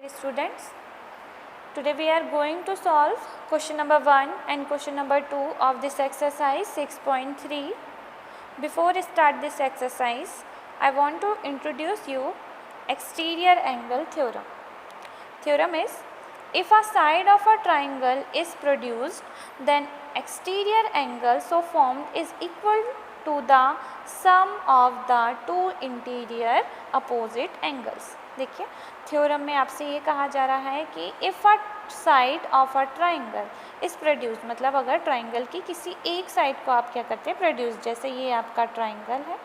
Students, today we are going to solve question number 1 and question number 2 of this exercise 6.3. Before I start this exercise, I want to introduce you exterior angle theorem. Theorem is, if a side of a triangle is produced, then exterior angle so formed is equal to the sum of the two interior opposite angles. देखिए theorem में आपसे ये कहा जा रहा है कि if a side of a triangle is produce, मतलब अगर ट्राइंगल की किसी एक साइड को आप क्या करते हैं प्रोड्यूस, जैसे ये आपका ट्राइंगल है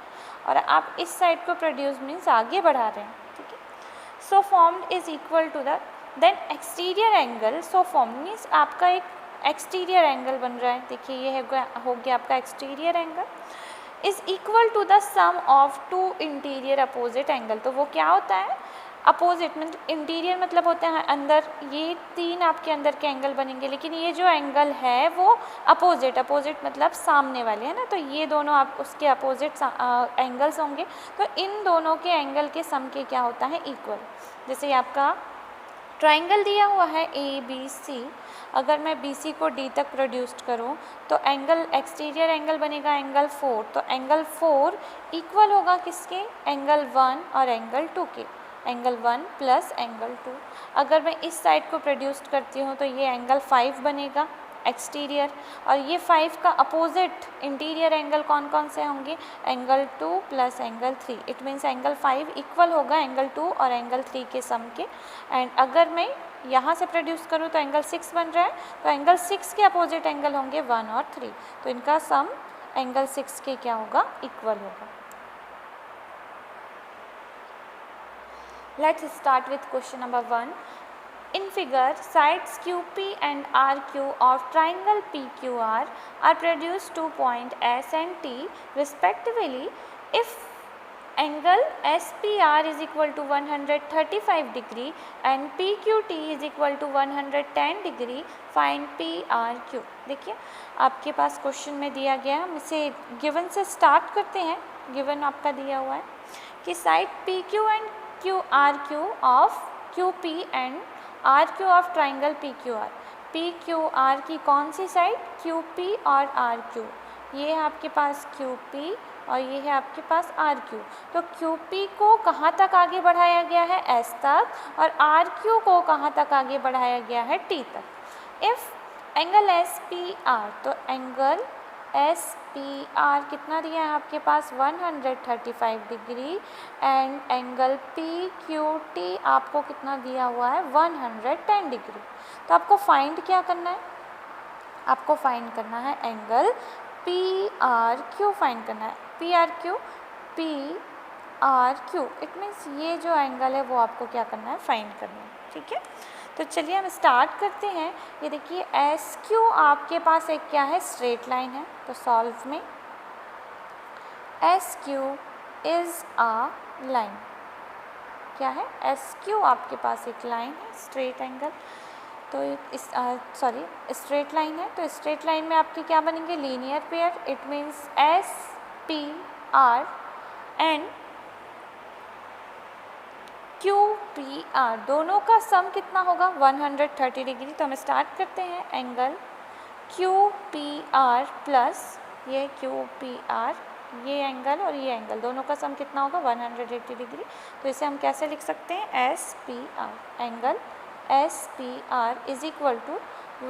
और आप इस साइड को प्रोड्यूस मीन्स आगे बढ़ा रहे हैं, ठीक है. So formed is equal to the then exterior angle. So formed means आपका एक एक्सटीरियर एंगल बन रहा है. देखिए ये हो गया आपका exterior angle is equal to the sum of two interior opposite angle. तो वो क्या होता है, अपोजिट मतलब इंटीरियर मतलब होते हैं अंदर, ये तीन आपके अंदर के एंगल बनेंगे, लेकिन ये जो एंगल है वो अपोजिट, अपोजिट मतलब सामने वाले है ना, तो ये दोनों आप उसके अपोजिट एंगल्स होंगे. तो इन दोनों के एंगल के सम के क्या होता है, इक्वल. जैसे ये आपका ट्राइंगल दिया हुआ है ABC, अगर मैं BC को D तक प्रोड्यूस्ड करूँ तो एंगल एक्सटीरियर एंगल बनेगा एंगल 4. तो एंगल 4 इक्वल होगा किसके, एंगल 1 और एंगल 2 के, एंगल 1 प्लस एंगल 2. अगर मैं इस साइड को प्रोड्यूस्ड करती हूँ तो ये एंगल 5 बनेगा एक्सटीरियर, और ये 5 का अपोजिट इंटीरियर एंगल कौन कौन से होंगे, angle 2 plus angle 3. It means angle 5 equal होगा एंगल 2 और एंगल 3 के सम के. एंड अगर मैं यहाँ से प्रोड्यूस करूँ तो एंगल 6 बन रहा है, तो एंगल 6 के अपोजिट एंगल होंगे 1 और 3. तो इनका सम एंगल 6 के क्या होगा, इक्वल होगा. Let's start with question number 1. In figure, sides QP and RQ of triangle PQR are produced to point S and T respectively. If angle SPR is equal to 135 degree and PQT is equal to 110 degree, find PRQ. देखिए आपके पास question में दिया गया है, हम इसे given से start करते हैं. गिवन आपका दिया हुआ है कि side PQ and RQ of QP and RQ of triangle PQR. PQR की कौन सी साइड, QP और RQ. ये है आपके पास QP और ये है आपके पास RQ. तो QP को कहाँ तक आगे बढ़ाया गया है, S तक, और RQ को कहाँ तक आगे बढ़ाया गया है, T तक. इफ़ एंगल SPR, तो एंगल SPR कितना दिया है आपके पास, 135 डिग्री, एंड एंगल PQT आपको कितना दिया हुआ है, 110 डिग्री. तो आपको फाइंड क्या करना है, आपको फाइंड करना है एंगल PRQ फाइंड करना है. PRQ इट मीन्स ये जो एंगल है वो आपको क्या करना है, फाइंड करना है. ठीक है, तो चलिए हम स्टार्ट करते हैं. ये देखिए SQ आपके पास एक क्या है, स्ट्रेट लाइन है. तो सॉल्व में SQ इज़ आ लाइन, क्या है, SQ आपके पास एक लाइन है, स्ट्रेट एंगल. तो इस स्ट्रेट लाइन है, तो स्ट्रेट लाइन में आपके क्या बनेंगे, linear pair. It means SPR and QPR दोनों का सम कितना होगा, 130 डिग्री. तो हम स्टार्ट करते हैं एंगल QPR प्लस ये QPR, ये एंगल और ये एंगल दोनों का सम कितना होगा, 180 डिग्री. तो इसे हम कैसे लिख सकते हैं, SPR, angle SPR is equal to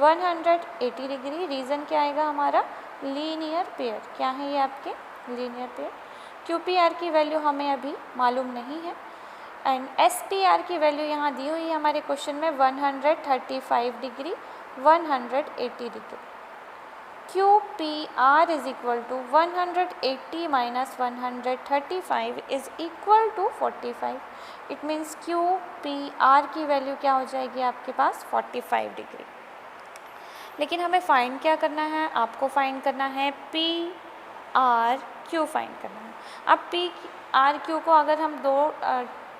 180 degree. Reason क्या आएगा हमारा, लीनियर पेयर. क्या है ये आपके, लीनियर पेयर. QPR की वैल्यू हमें अभी मालूम नहीं है, एंड SPR की वैल्यू यहाँ दी हुई है हमारे क्वेश्चन में 135 degree, 180 degree. QPR is equal to 180 minus 135 is equal to 45. It means QPR की वैल्यू क्या हो जाएगी आपके पास, 45 डिग्री. लेकिन हमें फाइंड क्या करना है, आपको फाइंड करना है PRQ फाइंड करना है. अब PRQ को अगर हम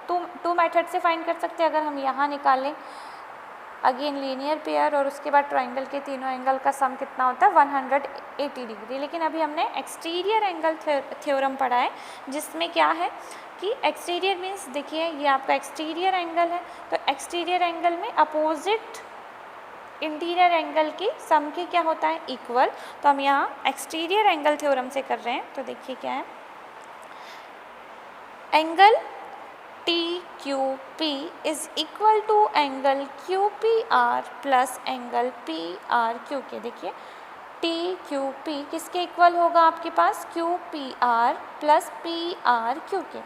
टू मेथड से फाइंड कर सकते हैं. अगर हम यहाँ निकालें अगेन लीनियर पेयर और उसके बाद ट्राइंगल के तीनों एंगल का सम कितना होता है, 180 डिग्री। लेकिन अभी हमने एक्सटीरियर एंगल थ्योरम पढ़ा है, जिसमें क्या है कि एक्सटीरियर मीन्स, देखिए ये आपका एक्सटीरियर एंगल है, तो एक्सटीरियर एंगल में अपोजिट इंटीरियर एंगल की सम के क्या होता है, इक्वल। तो हम यहाँ एक्सटीरियर एंगल थ्योरम से कर रहे हैं। तो देखिए क्या है, angle TQP is equal to angle QPR plus angle PRQ। देखिए TQP किसके इक्वल होगा आपके पास, QPR प्लस PRQ के।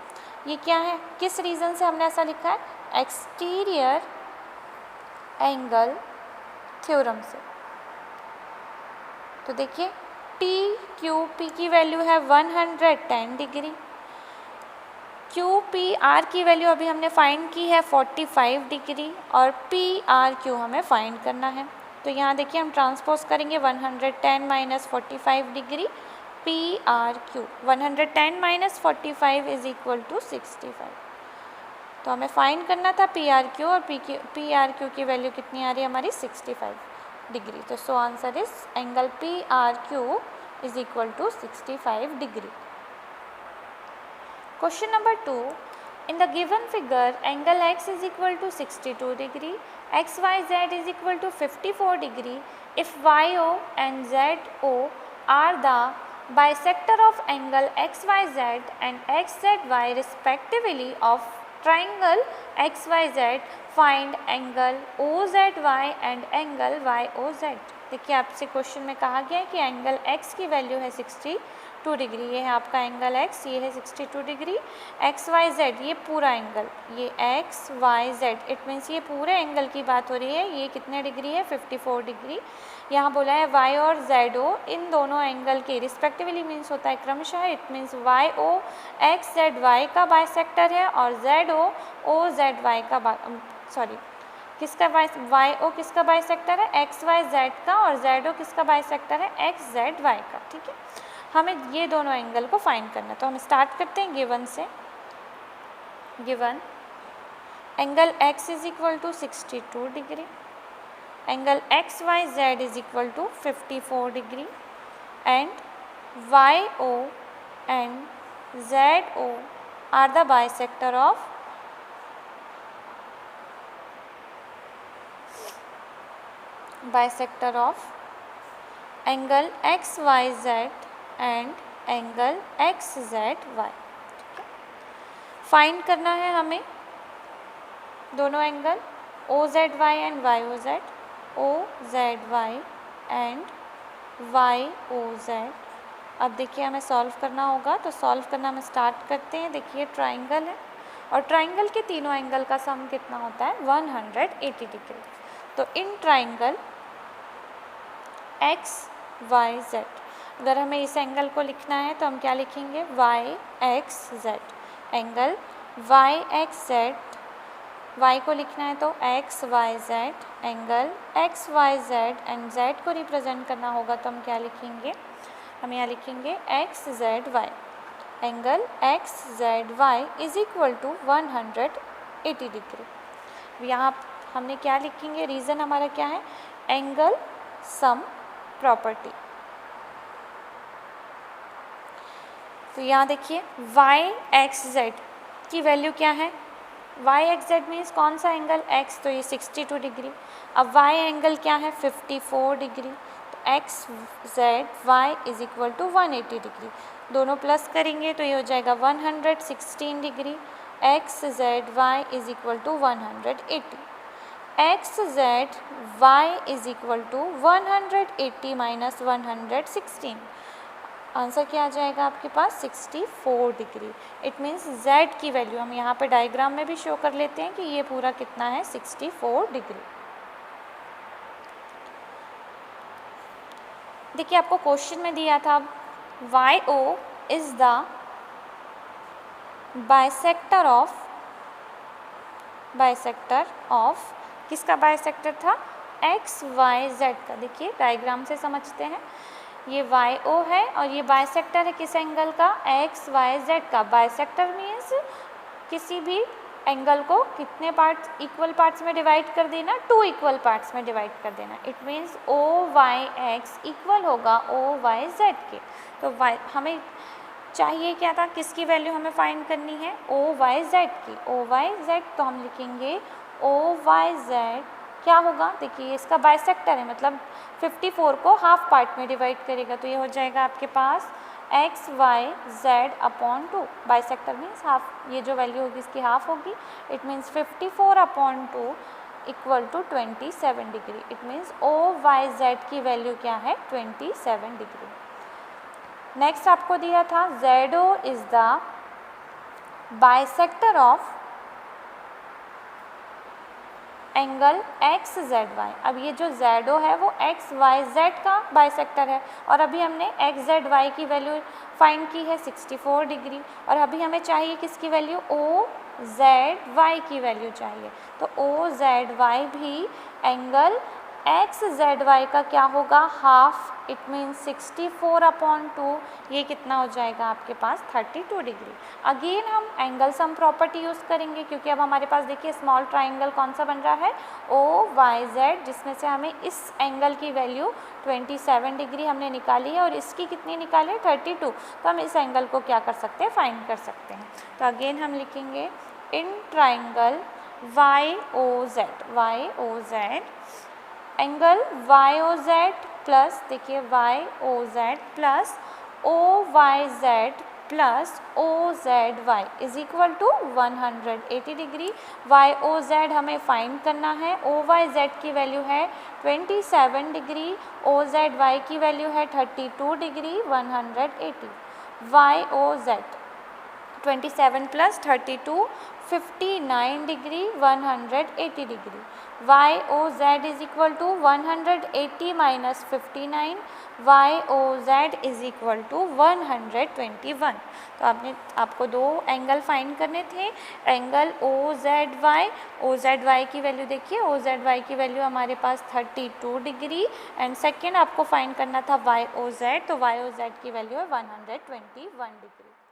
ये क्या है, किस रीज़न से हमने ऐसा लिखा है, एक्सटीरियर एंगल थ्योरम से। तो देखिए TQP की वैल्यू है 110 डिग्री, QPR की वैल्यू अभी हमने फाइंड की है 45 डिग्री, और PRQ हमें फाइंड करना है। तो यहाँ देखिए हम ट्रांसपोज करेंगे 110 minus 45 degree PRQ, 110 minus 45 is equal to 65। तो हमें फाइंड करना था PRQ, और PRQ की वैल्यू कितनी आ रही है हमारी, 65 डिग्री। तो so answer is angle PRQ is equal to 65 degree. Question number 2. In the given figure, angle x is equal to 62 degree, xyz is equal to 54 degree. If yo and zo are the bisector of angle xyz and xzy respectively of triangle xyz, find angle OZY and angle YOZ। देखिए आपसे question में कहा गया है कि angle x की value है 62 degree, ये है आपका एंगल x, ये है 62 डिग्री, XYZ ये पूरा एंगल, ये XYZ इट मीन्स ये पूरे एंगल की बात हो रही है, ये कितने डिग्री है, 54 डिग्री। यहाँ बोला है Y और ZO इन दोनों एंगल के रिस्पेक्टिवली मीन्स होता है क्रमशः, इट मीन्स YO XZY का बाइसेक्टर है और ZO OZY का किसका YO किसका बाइसेक्टर है, XYZ का, और ZO किसका बाइसेक्टर है, XZY का। ठीक है, हमें ये दोनों एंगल को फाइंड करना है। तो हम स्टार्ट करते हैं गिवन से। Given angle x is equal to 62 degree, angle XYZ is equal to 54 degree, and YO and ZO are the bisector of angle XYZ and angle XZY। Find करना है हमें दोनों angle OZY and YOZ, OZY and YOZ। अब देखिए हमें solve करना होगा, तो सॉल्व करना हम स्टार्ट करते हैं। देखिए ट्राइंगल है, और ट्राइंगल के तीनों एंगल का सम कितना होता है, 180 डिग्री। तो इन ट्राइंगल XYZ, अगर हमें इस एंगल को लिखना है तो हम क्या लिखेंगे, YXZ। एंगल YXZ, Y को लिखना है तो XYZ, angle XYZ and Z को रिप्रेजेंट करना होगा तो हम क्या लिखेंगे, हम यहाँ लिखेंगे XZY। Angle XZY is equal to 180 degree. यहाँ हमने क्या लिखेंगे, रीज़न हमारा क्या है, एंगल सम प्रॉपर्टी। तो यहाँ देखिए YXZ की वैल्यू क्या है, YXZ मीन्स कौन सा एंगल, X, तो ये 62 डिग्री। अब Y एंगल क्या है, 54 डिग्री। तो XZY is equal to 180 degree, दोनों प्लस करेंगे तो ये हो जाएगा 116 degree. XZY is equal to 180, XZY is equal to 180 minus 116, answer क्या आ जाएगा आपके पास, 64 डिग्री। इट मीन्स Z की वैल्यू हम यहाँ पे डायग्राम में भी शो कर लेते हैं कि ये पूरा कितना है, 64 डिग्री। देखिए आपको क्वेश्चन में दिया था YO is the bisector of किसका बाइसेक्टर था, XYZ का। देखिए डायग्राम से समझते हैं, ये YO है और ये बाइसेक्टर है किस एंगल का, XYZ का। बाइसेक्टर मीन्स किसी भी एंगल को कितने पार्ट्स, इक्वल पार्ट्स में डिवाइड कर देना, 2 इक्वल पार्ट्स में डिवाइड कर देना। इट मीन्स OYX इक्वल होगा OYZ के। तो हमें चाहिए क्या था, किसकी वैल्यू हमें फाइंड करनी है, OYZ की। OYZ तो हम लिखेंगे OYZ क्या होगा, देखिए इसका बाइसेक्टर है, मतलब 54 को हाफ पार्ट में डिवाइड करेगा, तो ये हो जाएगा आपके पास XYZ upon 2। Bisector means half, ये जो वैल्यू होगी इसकी हाफ होगी। It means 54 upon 2 equal to 27 degree. It means OYZ की वैल्यू क्या है, 27 डिग्री। नेक्स्ट आपको दिया था ZO is the bisector of angle XZY। अब ये जो ZO है वो XYZ का बाइसेक्टर है, और अभी हमने XZY की वैल्यू फाइंड की है 64 डिग्री, और अभी हमें चाहिए किसकी वैल्यू, OZY की वैल्यू चाहिए। तो OZY भी एंगल XZY का क्या होगा, हाफ। इट मीन्स 64 अपॉन 2, ये कितना हो जाएगा आपके पास 32 डिग्री। अगेन हम एंगल सम प्रॉपर्टी यूज़ करेंगे, क्योंकि अब हमारे पास देखिए स्मॉल ट्राइंगल कौन सा बन रहा है, OYZ, जिसमें से हमें इस एंगल की वैल्यू 27 डिग्री हमने निकाली है, और इसकी कितनी निकाली है, 32। तो हम इस एंगल को क्या कर सकते हैं, फाइंड कर सकते हैं। तो अगेन हम लिखेंगे in triangle YOZ angle YOZ plus, देखिए YOZ plus OYZ plus OZY is equal to 180 degree. YOZ हमें फाइंड करना है, OYZ की वैल्यू है 27 डिग्री, OZY की वैल्यू है 32 degree 180। YOZ 27 plus 32 59 degree 180 degree. YOZ is equal to 180 minus 59, YOZ is equal to 121। तो आपको दो एंगल फाइंड करने थे, एंगल OZY की वैल्यू देखिए, OZY की वैल्यू हमारे पास 32 डिग्री, एंड सेकेंड आपको फाइंड करना था YOZ, तो YOZ की वैल्यू है 121 डिग्री।